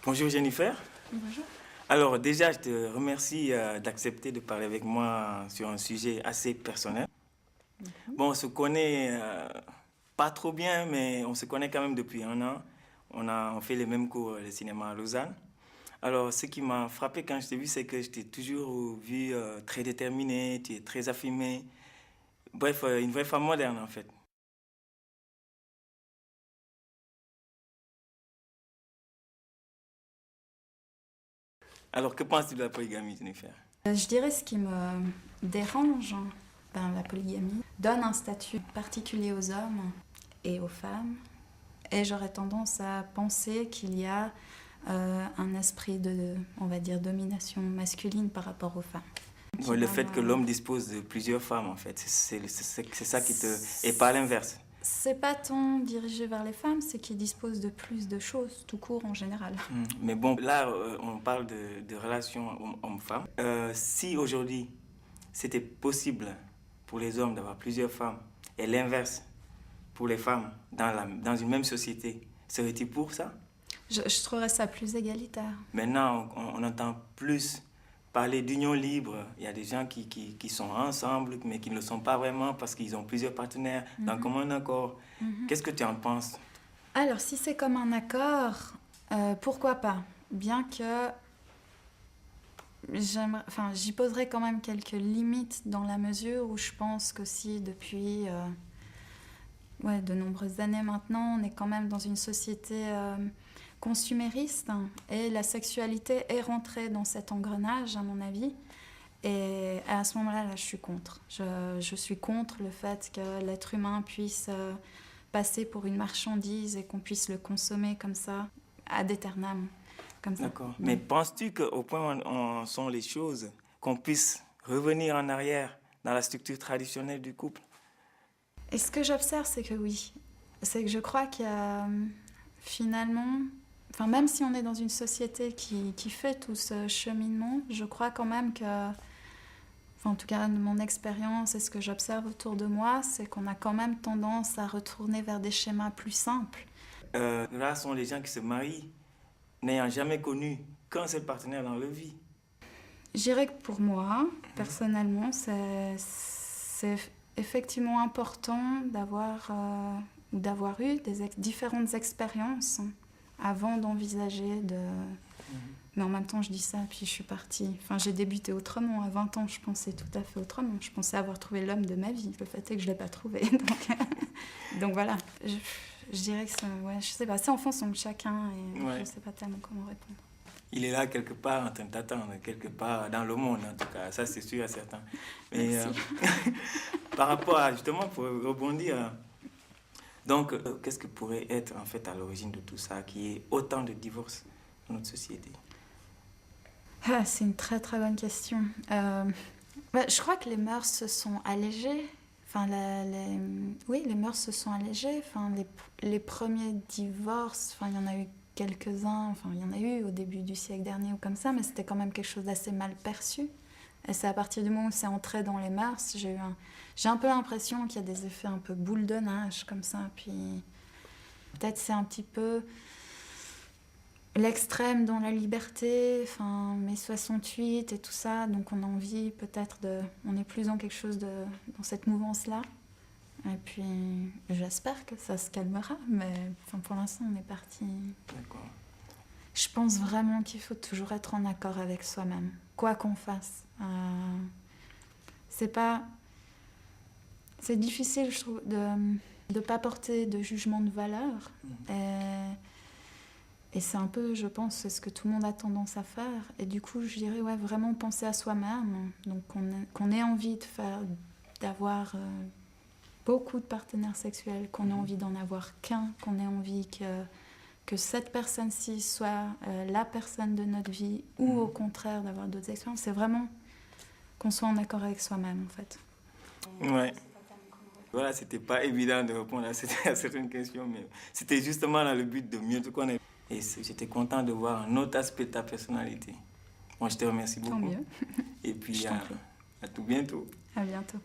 Bonjour Jennifer. Bonjour. Alors déjà, je te remercie d'accepter de parler avec moi sur un sujet assez personnel. Bon, on se connaît pas trop bien, mais on se connaît quand même depuis un an. On fait les mêmes cours de cinéma à Lausanne. Alors, ce qui m'a frappé quand je t'ai vu, c'est que je t'ai toujours vu très déterminée, tu es très affirmée. Bref, une vraie femme moderne en fait. Alors, que penses-tu de la polygamie, Jennifer? Je dirais ce qui me dérange, la polygamie donne un statut particulier aux hommes et aux femmes. Et j'aurais tendance à penser qu'il y a un esprit de, on va dire, domination masculine par rapport aux femmes. Ouais, le fait que l'homme dispose de plusieurs femmes, en fait, c'est ça qui te... Et pas l'inverse. C'est pas tant dirigé vers les femmes, c'est qu'ils disposent de plus de choses, tout court en général. Mais bon, là, on parle de relations homme-femme. Si aujourd'hui, c'était possible pour les hommes d'avoir plusieurs femmes et l'inverse pour les femmes dans une même société, serais-tu pour ça? Je trouverais ça plus égalitaire. Maintenant, on entend plus parler d'union libre. Il y a des gens qui sont ensemble, mais qui ne le sont pas vraiment parce qu'ils ont plusieurs partenaires dans commun accord. Qu'est-ce que tu en penses? Alors, si c'est comme un accord, pourquoi pas? Bien que j'y poserais quand même quelques limites dans la mesure où je pense qu'aussi depuis de nombreuses années maintenant, on est quand même dans une société consumériste et la sexualité est rentrée dans cet engrenage, à mon avis. Et à ce moment-là, je suis contre. Je suis contre le fait que l'être humain puisse passer pour une marchandise et qu'on puisse le consommer comme ça, ad aeternam. D'accord. Mais penses-tu qu'au point où en sont les choses, qu'on puisse revenir en arrière dans la structure traditionnelle du couple? Et ce que j'observe, c'est que oui. C'est que je crois qu'il y a finalement... même si on est dans une société qui fait tout ce cheminement, je crois quand même que... en tout cas, de mon expérience et ce que j'observe autour de moi, c'est qu'on a quand même tendance à retourner vers des schémas plus simples. Là sont les gens qui se marient n'ayant jamais connu qu'un seul partenaire dans leur vie. Je dirais que pour moi, personnellement, c'est effectivement important d'avoir eu différentes expériences avant d'envisager de... Mais en même temps, je dis ça, puis je suis partie... j'ai débuté autrement. À 20 ans, je pensais tout à fait autrement. Je pensais avoir trouvé l'homme de ma vie. Le fait est que je ne l'ai pas trouvé. Donc voilà. Je dirais que je sais pas, c'est en fonction de chacun et je ne sais pas tellement comment répondre. Il est là quelque part en train de t'attendre, quelque part dans le monde en tout cas, ça c'est sûr et certain. Mais par rapport à, justement, pour rebondir, donc qu'est-ce que pourrait être en fait à l'origine de tout ça, qui est autant de divorces dans notre société? C'est une très très bonne question. Je crois que les mœurs se sont allégées. Oui, les mœurs se sont allégées. Les premiers divorces, il y en a eu quelques-uns, il y en a eu au début du siècle dernier ou comme ça, mais c'était quand même quelque chose d'assez mal perçu. Et c'est à partir du moment où c'est entré dans les mœurs, j'ai un peu l'impression qu'il y a des effets un peu boule de neige comme ça. Puis peut-être c'est un petit peu l'extrême dans la liberté, mai 68 et tout ça, donc on a envie peut-être on est plus dans quelque chose dans cette mouvance-là. Et puis j'espère que ça se calmera, mais pour l'instant on est parti. D'accord. Je pense vraiment qu'il faut toujours être en accord avec soi-même, quoi qu'on fasse. C'est difficile, je trouve, de ne pas porter de jugement de valeur. Et c'est un peu, je pense, c'est ce que tout le monde a tendance à faire. Et du coup, je dirais, vraiment penser à soi-même. Donc, qu'on ait envie d'avoir beaucoup de partenaires sexuels, qu'on ait envie d'en avoir qu'un, qu'on ait envie que cette personne-ci soit la personne de notre vie, ou au contraire d'avoir d'autres expériences. C'est vraiment qu'on soit en accord avec soi-même, en fait. Ouais. Voilà, c'était pas évident de répondre à certaines questions, mais c'était justement dans le but de mieux te connaître. Et j'étais content de voir un autre aspect de ta personnalité. Moi, je te remercie beaucoup. Tant mieux. Et puis, à tout bientôt. À bientôt.